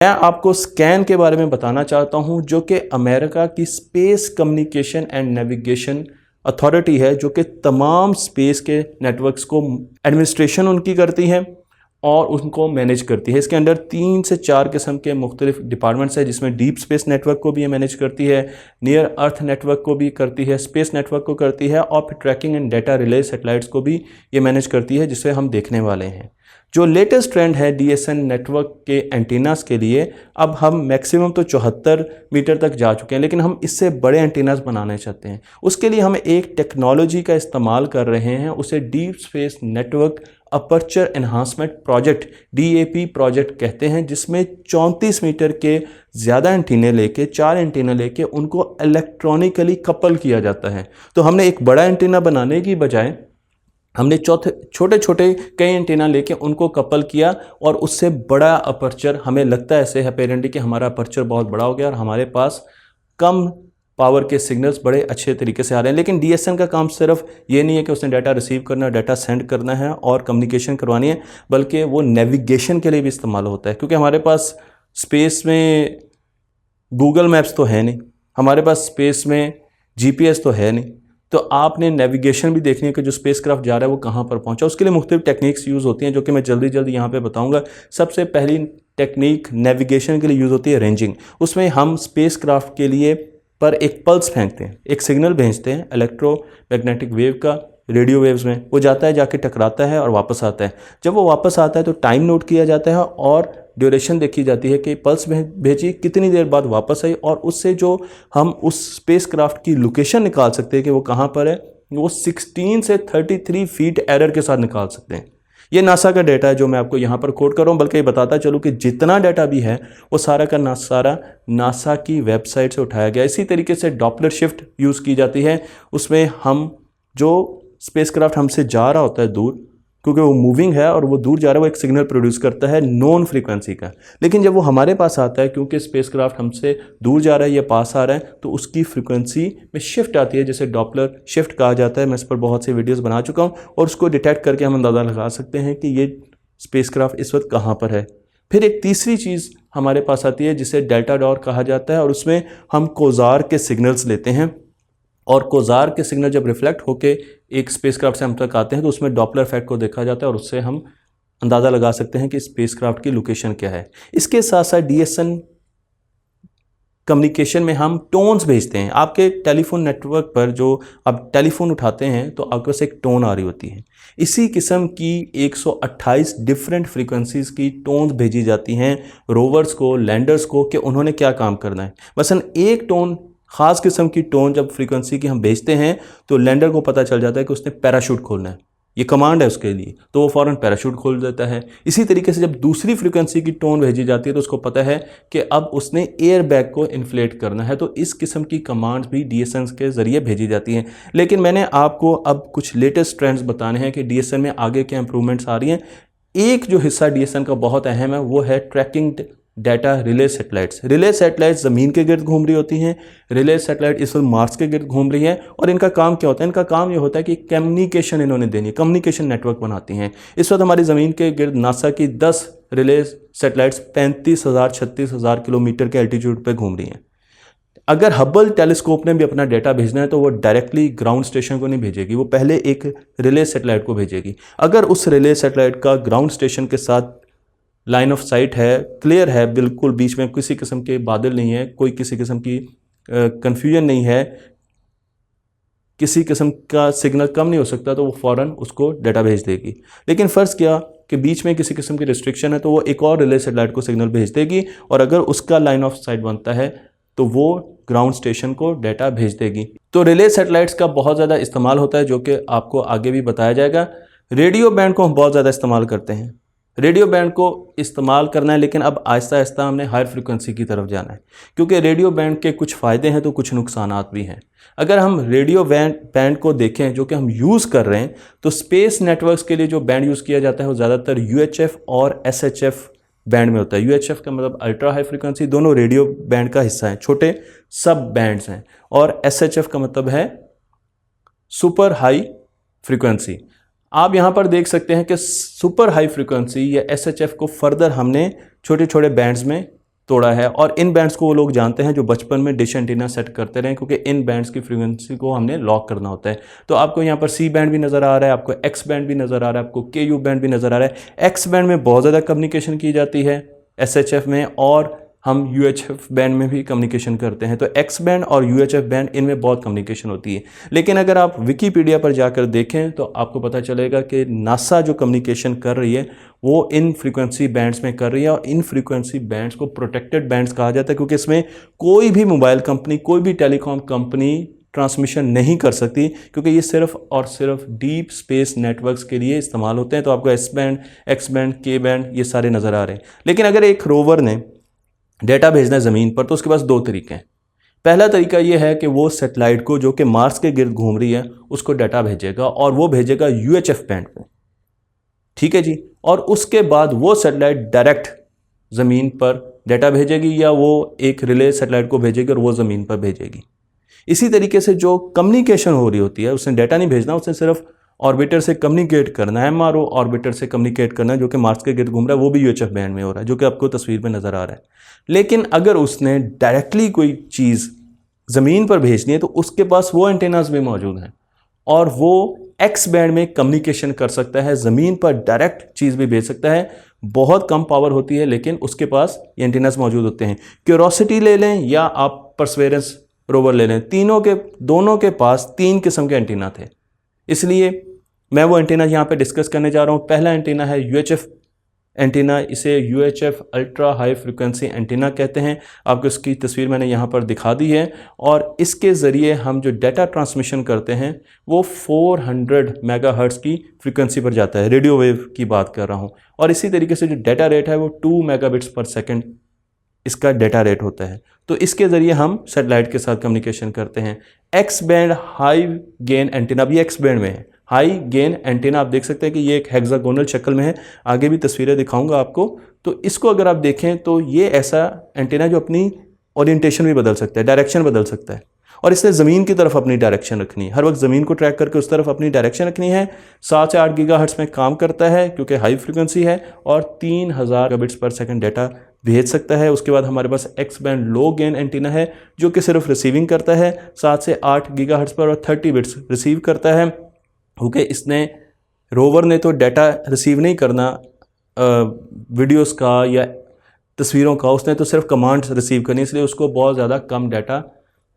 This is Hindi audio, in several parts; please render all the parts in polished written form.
मैं आपको स्कैन के बारे में बताना चाहता हूं, जो कि अमेरिका की space communication and navigation authority है, जो कि तमाम स्पेस के नेटवर्क्स को एडमिनिस्ट्रेशन उनकी करती है और उनको मैनेज करती है। इसके अंडर 3 से 4 किस्म के मुख्तलिफ डिपार्टमेंट्स हैं, जिसमें डीप स्पेस नेटवर्क को भी ये मैनेज करती है, नियर अर्थ नेटवर्क को भी करती है, स्पेस नेटवर्क को करती है और फिर tracking and data relay satellites को भी ये मैनेज करती है, जिसे हम देखने वाले हैं। जो लेटेस्ट ट्रेंड है DSN नेटवर्क के एंटीनास के लिए, अब हम मैक्सिमम तो 74 मीटर तक जा चुके हैं, लेकिन हम इससे बड़े एंटीनास बनाना चाहते हैं। उसके लिए हम एक टेक्नोलॉजी का इस्तेमाल कर रहे हैं, उसे deep space network aperture enhancement project DAP project कहते हैं, जिसमें 34 मीटर के ज़्यादा एंटीने लेके 4 एंटीना लेके उनको इलेक्ट्रॉनिकली कपल किया जाता है। तो हमने एक बड़ा एंटीना बनाने की बजाय हमने छोटे छोटे कई एंटीना लेके उनको कपल किया और उससे बड़ा अपर्चर, हमें लगता है ऐसे अपेरेंटली कि हमारा अपर्चर बहुत बड़ा हो गया और हमारे पास कम पावर के सिग्नल्स बड़े अच्छे तरीके से आ रहे हैं। लेकिन DSN का काम सिर्फ ये नहीं है कि उसने डाटा रिसीव करना, डाटा सेंड करना है और कम्युनिकेशन करवानी है, बल्कि वो नेविगेशन के लिए भी इस्तेमाल होता है। क्योंकि हमारे पास स्पेस में गूगल मैप्स तो है नहीं, हमारे पास स्पेस में GPS तो है नहीं, तो आपने नेविगेशन भी देखनी है कि जो स्पेसक्राफ्ट जा रहा है वो कहाँ पर पहुँचा। उसके लिए मुख्तलिफ टेक्निक्स यूज़ होती हैं, जो कि मैं जल्दी जल्दी यहाँ पे बताऊँगा। सबसे पहली टेक्निक नेविगेशन के लिए यूज़ होती है रेंजिंग। उसमें हम स्पेसक्राफ्ट के लिए पर एक पल्स फेंकते हैं, एक सिग्नल भेजते हैं इलेक्ट्रोमैग्नेटिक वेव का रेडियो वेव्स में, वो जाता है, जाके टकराता है और वापस आता है। जब वो वापस आता है तो टाइम नोट किया जाता है और ड्यूरेशन देखी जाती है कि पल्स भेजी कितनी देर बाद वापस आई, और उससे जो हम उस स्पेसक्राफ्ट की लोकेशन निकाल सकते हैं कि वो कहाँ पर है, वो 16 से 33 फीट एरर के साथ निकाल सकते हैं। ये नासा का डाटा है जो मैं आपको यहाँ पर कोट कर रहा हूँ, बल्कि ये बताता चलूँ कि जितना डाटा भी है वो सारा का सारा नासा की वेबसाइट से उठाया गया। इसी तरीके से डॉपलर शिफ्ट यूज़ की जाती है। उसमें हम जो स्पेसक्राफ्ट हमसे जा रहा होता है दूर, क्योंकि वो मूविंग है और वो दूर जा रहा है, वो एक सिग्नल प्रोड्यूस करता है नॉन फ्रीक्वेंसी का। लेकिन जब वो हमारे पास आता है, क्योंकि स्पेसक्राफ्ट हमसे दूर जा रहा है या पास आ रहा है, तो उसकी फ्रीक्वेंसी में शिफ्ट आती है, जिसे डॉपलर शिफ्ट कहा जाता है। मैं इस पर बहुत सी वीडियोस बना चुका हूँ और उसको डिटेक्ट करके हम अंदाज़ा लगा सकते हैं कि ये स्पेसक्राफ्ट इस वक्त कहाँ पर है। फिर एक तीसरी चीज़ हमारे पास आती है जिसे डेल्टा डॉर कहा जाता है, और उसमें हम कोजार के सिग्नल्स लेते हैं, और कोजार के सिग्नल जब रिफ्लेक्ट होके एक स्पेसक्राफ्ट से हम तक आते हैं तो उसमें डॉपलर इफेक्ट को देखा जाता है और उससे हम अंदाज़ा लगा सकते हैं कि स्पेसक्राफ्ट की लोकेशन क्या है। इसके साथ साथ DSN कम्युनिकेशन में हम टोन्स भेजते हैं। आपके टेलीफोन नेटवर्क पर जो आप टेलीफोन उठाते हैं तो आपके पास एक टोन आ रही होती है। इसी किस्म की 128 डिफरेंट फ्रीक्वेंसीज़ की टोन्स भेजी जाती हैं रोवर्स को, लैंडर्स को, कि उन्होंने क्या काम करना है। मसलन एक टोन, ख़ास किस्म की टोन जब फ्रीक्वेंसी की हम भेजते हैं तो लैंडर को पता चल जाता है कि उसने पैराशूट खोलना है, ये कमांड है उसके लिए, तो वो फ़ौरन पैराशूट खोल देता है। इसी तरीके से जब दूसरी फ्रीक्वेंसी की टोन भेजी जाती है तो उसको पता है कि अब उसने एयर बैग को इन्फ्लेट करना है। तो इस किस्म की कमांड्स भी DSN के ज़रिए भेजी जाती हैं। लेकिन मैंने आपको अब कुछ लेटेस्ट ट्रेंड्स बताने हैं कि DSN में आगे क्या इंप्रूवमेंट्स आ रही हैं। एक जो हिस्सा DSN का बहुत अहम है वो है tracking data relay satellites. Relay satellites ज़मीन के गिर्द घूम रही होती हैं, रिले सैटेलाइट इस वक्त मार्स के गिर्द घूम रही हैं, और इनका काम क्या होता है? इनका काम ये होता है कि कम्युनिकेशन इन्होंने देनी है, कम्युनिकेशन नेटवर्क बनाती हैं। इस वक्त हमारी ज़मीन के गिर्द नासा की 10 रिले सैटेलाइट्स 35,000-36,000 किलोमीटर के एल्टीट्यूड पर घूम रही हैं। अगर हबल टेलीस्कोप ने भी अपना डाटा भेजना है तो वो डायरेक्टली ग्राउंड स्टेशन को नहीं भेजेगी, वो पहले एक रिले सैटेलाइट को भेजेगी। अगर उस रिले सैटेलाइट का ग्राउंड स्टेशन के साथ लाइन ऑफ साइट है, क्लियर है, बिल्कुल बीच में किसी किस्म के बादल नहीं है, कोई किसी किस्म की कंफ्यूजन नहीं है, किसी किस्म का सिग्नल कम नहीं हो सकता, तो वो फ़ौरन उसको डाटा भेज देगी। लेकिन फ़र्ज़ किया कि बीच में किसी किस्म की रिस्ट्रिक्शन है तो वो एक और रिले सैटेलाइट को सिग्नल भेज देगी, और अगर उसका लाइन ऑफ साइट बनता है तो वो ग्राउंड स्टेशन को डाटा भेज देगी। तो रिले सैटेलाइट्स का बहुत ज़्यादा इस्तेमाल होता है, जो कि आपको आगे भी बताया जाएगा। रेडियो बैंड को हम बहुत ज़्यादा इस्तेमाल करते हैं, रेडियो बैंड को इस्तेमाल करना है, लेकिन अब आहिस्ता आहिस्ता हमने हायर फ्रिक्वेंसी की तरफ जाना है, क्योंकि रेडियो बैंड के कुछ फ़ायदे हैं तो कुछ नुकसानात भी हैं। अगर हम रेडियो बैंड को देखें जो कि हम यूज़ कर रहे हैं, तो स्पेस नेटवर्क्स के लिए जो बैंड यूज़ किया जाता है वो ज़्यादातर UHF और SHF बैंड में होता है। UHF का मतलब अल्ट्रा हाई फ्रिक्वेंसी, दोनों रेडियो बैंड का हिस्सा हैं, छोटे सब बैंड्स हैं, और SHF का मतलब है सुपर हाई फ्रिक्वेंसी। आप यहाँ पर देख सकते हैं कि सुपर हाई फ्रिक्वेंसी या SHF को फर्दर हमने छोटे छोटे बैंड्स में तोड़ा है। और इन बैंड्स को वो लोग जानते हैं जो बचपन में डिश एंटीना सेट करते रहे, क्योंकि इन बैंड्स की फ्रीक्वेंसी को हमने लॉक करना होता है। तो आपको यहाँ पर सी बैंड भी नज़र आ रहा है, आपको एक्स बैंड भी नज़र आ रहा है, आपको के यू बैंड भी नज़र आ रहा है। एक्स बैंड में बहुत ज़्यादा कम्युनिकेशन की जाती है SHF में, और हम UHF बैंड में भी कम्युनिकेशन करते हैं। तो एक्स बैंड और UHF बैंड इनमें बहुत कम्युनिकेशन होती है। लेकिन अगर आप विकीपीडिया पर जाकर देखें तो आपको पता चलेगा कि नासा जो कम्युनिकेशन कर रही है वो इन फ्रीक्वेंसी बैंड्स में कर रही है, और इन फ्रीक्वेंसी बैंड्स को प्रोटेक्टेड बैंड्स कहा जाता है, क्योंकि इसमें कोई भी मोबाइल कंपनी, कोई भी टेलीकॉम कंपनी ट्रांसमिशन नहीं कर सकती, क्योंकि ये सिर्फ और सिर्फ डीप स्पेस नेटवर्क्स के लिए इस्तेमाल होते हैं। तो आपको एस बैंड, एक्स बैंड, के बैंड ये सारे नज़र आ रहे हैं। लेकिन अगर एक रोवर ने डेटा भेजना है ज़मीन पर तो उसके पास दो तरीके हैं। पहला तरीका यह है कि वो सैटेलाइट को जो कि मार्स के गिर्द घूम रही है उसको डाटा भेजेगा, और वो भेजेगा UHF बैंड पे, ठीक है जी। और उसके बाद वो सैटेलाइट डायरेक्ट ज़मीन पर डाटा भेजेगी, या वो एक रिले सैटेलाइट को भेजेगी और वो ज़मीन पर भेजेगी। इसी तरीके से जो कम्युनिकेशन हो रही होती है, उसने डाटा नहीं भेजना, उसने सिर्फ ऑर्बिटर से कम्युनिकेट करना है, MRO ऑर्बिटर से कम्युनिकेट करना है, जो कि मार्स के गिर्द घूम रहा है, वो भी UHF बैंड में हो रहा है, जो कि आपको तस्वीर में नज़र आ रहा है। लेकिन अगर उसने डायरेक्टली कोई चीज़ ज़मीन पर भेजनी है तो उसके पास वो एंटेनास भी मौजूद हैं, और वो एक्स बैंड में कम्युनिकेशन कर सकता है, ज़मीन पर डायरेक्ट चीज़ भी भेज सकता है। बहुत कम पावर होती है, लेकिन उसके पास ये एंटेनास मौजूद होते हैं। क्यूरोसिटी ले लें या आप परसेवरेंस रोवर ले लें, दोनों के पास 3 किस्म के एंटीना थे। इसलिए मैं वो एंटीना यहाँ पे डिस्कस करने जा रहा हूँ। पहला एंटीना है UHF एंटीना, इसे UHF ultra high frequency antenna कहते हैं। आपको इसकी तस्वीर मैंने यहाँ पर दिखा दी है, और इसके ज़रिए हम जो डाटा ट्रांसमिशन करते हैं वो 400 मेगाहर्ट्ज़ की फ्रीक्वेंसी पर जाता है, रेडियो वेव की बात कर रहा हूँ। और इसी तरीके से जो डाटा रेट है वो 2 मेगाबिट्स पर सेकेंड इसका डाटा रेट होता है। तो इसके ज़रिए हम सैटेलाइट के साथ कम्युनिकेशन करते हैं। X band high gain antenna भी एक्स बैंड में है। हाई गेन एंटीना आप देख सकते हैं कि ये एक हेक्सागोनल शक्ल में है, आगे भी तस्वीरें दिखाऊंगा आपको। तो इसको अगर आप देखें तो ये ऐसा एंटीना जो अपनी ओरिएंटेशन भी बदल सकता है, डायरेक्शन बदल सकता है, और इसने ज़मीन की तरफ अपनी डायरेक्शन रखनी है, हर वक्त ज़मीन को ट्रैक करके उस तरफ अपनी डायरेक्शन रखनी है। 7 से 8 गीगाहर्ट्ज़ में काम करता है क्योंकि हाई फ्रिक्वेंसी है, और 3000 मेगाबिट्स पर सेकंड डाटा भेज सकता है। उसके बाद हमारे पास एक्स बैंड लो गेन एंटीना है जो कि सिर्फ रिसीविंग करता है 7 से 8 गीगाहर्ट्ज़ पर, और 30 बिट्स रिसीव करता है, क्योंकि इसने रोवर ने तो डाटा रिसीव नहीं करना वीडियोस का या तस्वीरों का, उसने तो सिर्फ कमांड्स रिसीव करनी, इसलिए उसको बहुत ज़्यादा कम डाटा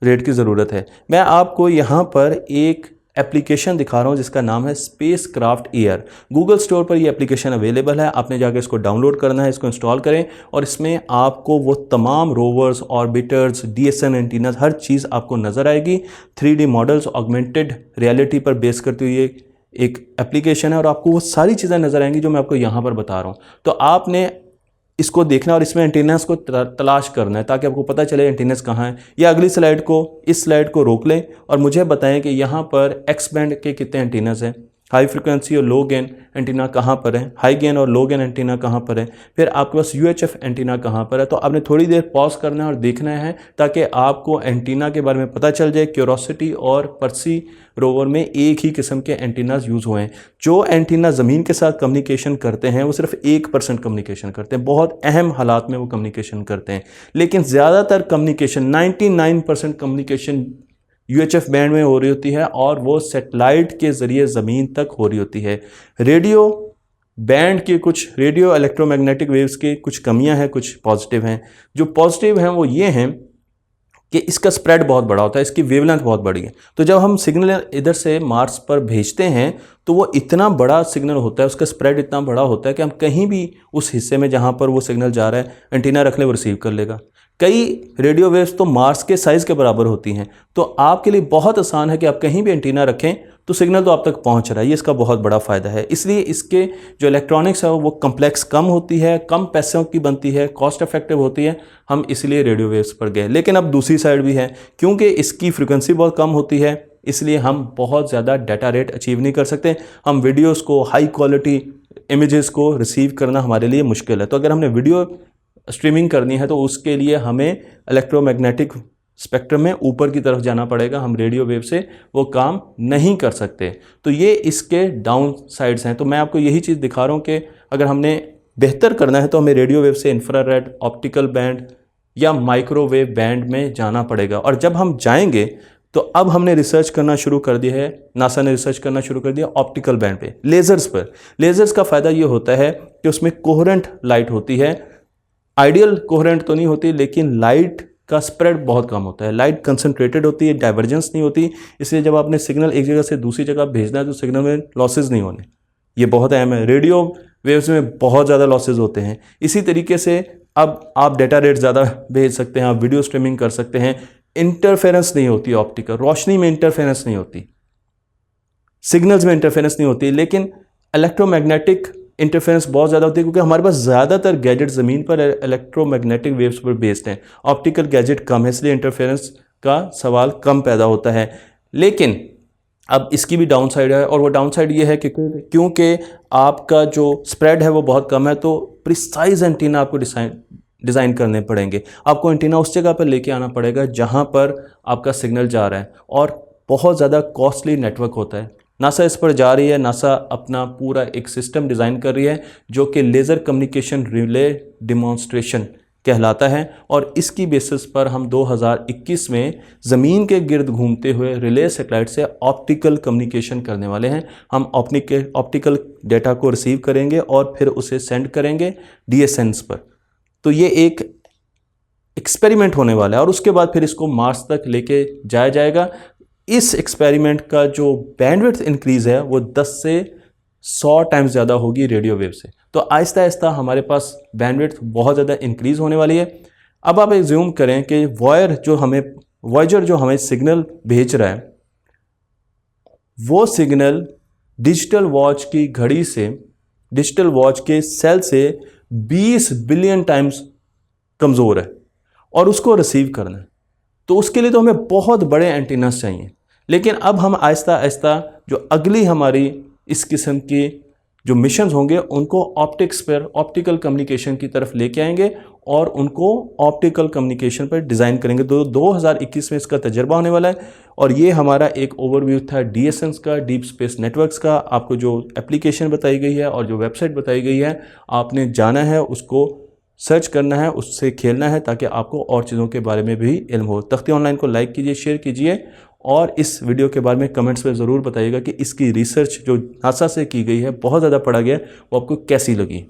रेट की ज़रूरत है। मैं आपको यहाँ पर एक एप्लीकेशन दिखा रहा हूँ जिसका नाम है space craft air. Google store पर ये एप्लीकेशन अवेलेबल है, आपने जाकर इसको डाउनलोड करना है, इसको इंस्टॉल करें, और इसमें आपको वो तमाम रोवर्स, ऑर्बिटर्स, DSN एंटीनास, हर चीज़ आपको नज़र आएगी। 3D मॉडल्स ऑगमेंटेड रियलिटी पर बेस करती हुई एक एप्लीकेशन है, और आपको वो सारी चीज़ें नज़र आएंगी जो मैं आपको यहाँ पर बता रहा हूँ। तो आपने इसको देखना और इसमें एंटीनास को तलाश करना है ताकि आपको पता चले एंटीनास कहाँ है। या अगली स्लाइड को, इस स्लाइड को रोक लें और मुझे बताएं कि यहाँ पर एक्स बैंड के कितने एंटीनास हैं, हाई फ्रिक्वेंसी और लो गेन एंटीना कहाँ पर है, हाई गेन और लो गेन एंटीना कहाँ पर है, फिर आपके पास UHF एंटीना कहाँ पर है। तो आपने थोड़ी देर पॉज करना है और देखना है ताकि आपको एंटीना के बारे में पता चल जाए। क्यूरोसिटी और पर्सी रोवर में एक ही किस्म के एंटीनाज यूज़ हुए हैं। जो एंटीना ज़मीन के साथ कम्युनिकेशन करते हैं वो सिर्फ 1% कम्युनिकेशन करते हैं, बहुत अहम हालात में वो कम्युनिकेशन करते हैं, लेकिन ज़्यादातर कम्युनिकेशन 99% कम्युनिकेशन UHF बैंड में हो रही होती है, और वो सैटेलाइट के ज़रिए ज़मीन तक हो रही होती है। रेडियो बैंड के कुछ रेडियो इलेक्ट्रोमैग्नेटिक वेव्स के कुछ कमियां हैं, कुछ पॉजिटिव हैं। जो पॉजिटिव हैं वो ये हैं कि इसका स्प्रेड बहुत बड़ा होता है, इसकी वेवलेंथ बहुत बड़ी है। तो जब हम सिग्नल इधर से मार्स पर भेजते हैं तो वो इतना बड़ा सिग्नल होता है, उसका स्प्रेड इतना बड़ा होता है कि हम कहीं भी उस हिस्से में जहाँ पर वो सिग्नल जा रहा है एंटीना रख ले वो रिसीव कर लेगा। कई रेडियो वेव्स तो मार्स के साइज़ के बराबर होती हैं, तो आपके लिए बहुत आसान है कि आप कहीं भी एंटीना रखें तो सिग्नल तो आप तक पहुंच रहा है। ये इसका बहुत बड़ा फ़ायदा है। इसलिए इसके जो इलेक्ट्रॉनिक्स है वो कम्प्लेक्स कम होती है, कम पैसों की बनती है, कॉस्ट इफेक्टिव होती है। हम इसलिए रेडियो वेव्स पर गए। लेकिन अब दूसरी साइड भी है, क्योंकि इसकी फ्रिक्वेंसी बहुत कम होती है इसलिए हम बहुत ज़्यादा डाटा रेट अचीव नहीं कर सकते। हम वीडियोज़ को, हाई क्वालिटी इमेजेस को रिसीव करना हमारे लिए मुश्किल है। तो अगर हमने वीडियो स्ट्रीमिंग करनी है तो उसके लिए हमें इलेक्ट्रोमैग्नेटिक स्पेक्ट्रम में ऊपर की तरफ जाना पड़ेगा। हम रेडियो वेव से वो काम नहीं कर सकते। तो ये इसके डाउन साइड्स हैं। तो मैं आपको यही चीज़ दिखा रहा हूँ कि अगर हमने बेहतर करना है तो हमें रेडियो वेव से इंफ्रारेड, ऑप्टिकल बैंड, या माइक्रोवेव बैंड में जाना पड़ेगा। और जब हम जाएंगे तो अब हमने रिसर्च करना शुरू कर दिया है, नासा ने रिसर्च करना शुरू कर दिया ऑप्टिकल बैंड पे, लेजर्स पर। लेजर्स का फ़ायदा ये होता है कि उसमें कोहेरेंट लाइट होती है, आइडियल कोहेरेंट तो नहीं होती, लेकिन लाइट का स्प्रेड बहुत कम होता है, लाइट कंसंट्रेटेड होती है, डाइवर्जेंस नहीं होती। इसलिए जब आपने सिग्नल एक जगह से दूसरी जगह भेजना है तो सिग्नल में लॉसेज नहीं होने, ये बहुत अहम है। रेडियो वेव्स में बहुत ज़्यादा लॉसेज होते हैं। इसी तरीके से अब आप डेटा रेट ज़्यादा भेज सकते हैं, आप वीडियो स्ट्रीमिंग कर सकते हैं, इंटरफेरेंस नहीं होती ऑप्टिकल, रोशनी में इंटरफेरेंस नहीं होती, सिग्नल्स में इंटरफेरेंस नहीं होती। लेकिन इलेक्ट्रोमैग्नेटिक इंटरफेरेंस बहुत ज़्यादा होती है, क्योंकि हमारे पास ज़्यादातर गैजेट ज़मीन पर इलेक्ट्रोमैग्नेटिक वेव्स पर बेस्ड हैं, ऑप्टिकल गैजेट कम है, इसलिए इंटरफेरेंस का सवाल कम पैदा होता है। लेकिन अब इसकी भी डाउन साइड है, और वो डाउन साइड ये है कि क्योंकि आपका जो स्प्रेड है वो बहुत कम है, तो प्रिसाइज एंटीना आपको डिज़ाइन करने पड़ेंगे। आपको एंटीना उस जगह पर लेके आना पड़ेगा जहाँ पर आपका सिग्नल जा रहा है, और बहुत ज़्यादा कॉस्टली नेटवर्क होता है। नासा इस पर जा रही है, नासा अपना पूरा एक सिस्टम डिज़ाइन कर रही है जो कि लेज़र कम्युनिकेशन रिले डिमॉन्स्ट्रेशन कहलाता है, और इसकी बेसिस पर हम 2021 में ज़मीन के गिर्द घूमते हुए रिले सैटेलाइट से ऑप्टिकल कम्युनिकेशन करने वाले हैं। हम ऑप्टिकल डेटा को रिसीव करेंगे और फिर उसे सेंड करेंगे DSNs पर। तो ये एक एक्सपेरिमेंट होने वाला है, और उसके बाद फिर इसको मार्स तक लेके जाया जाएगा। इस एक्सपेरिमेंट का जो बैंडविड्थ इंक्रीज़ है वो 10 से 100 टाइम्स ज़्यादा होगी रेडियो वेव से। तो आहिस्ता आहिस्ता हमारे पास बैंडविड्थ बहुत ज़्यादा इंक्रीज़ होने वाली है। अब आप एज्यूम करें कि वॉयजर जो हमें सिग्नल भेज रहा है, वो सिग्नल डिजिटल वॉच की घड़ी से, डिजिटल वॉच के सेल से 20 बिलियन टाइम्स कमज़ोर है, और उसको रिसीव करना है। तो उसके लिए तो हमें बहुत बड़े एंटीनास चाहिए। लेकिन अब हम आहिस्ता आहिस्ता जो अगली हमारी इस किस्म की जो मिशंस होंगे उनको ऑप्टिक्स पर, ऑप्टिकल कम्युनिकेशन की तरफ लेके आएंगे, और उनको ऑप्टिकल कम्युनिकेशन पर डिज़ाइन करेंगे। तो 2021 में इसका तजर्बा होने वाला है। और ये हमारा एक ओवरव्यू था DSNs का, डीप स्पेस नेटवर्क्स का। आपको जो एप्लीकेशन बताई गई है और जो वेबसाइट बताई गई है, आपने जाना है, उसको सर्च करना है, उससे खेलना है, ताकि आपको और चीज़ों के बारे में भी इल्म हो। तख्ती ऑनलाइन को लाइक कीजिए, शेयर कीजिए, और इस वीडियो के बारे में कमेंट्स में ज़रूर बताइएगा कि इसकी रिसर्च जो नासा से की गई है, बहुत ज़्यादा पढ़ा गया, वो आपको कैसी लगी।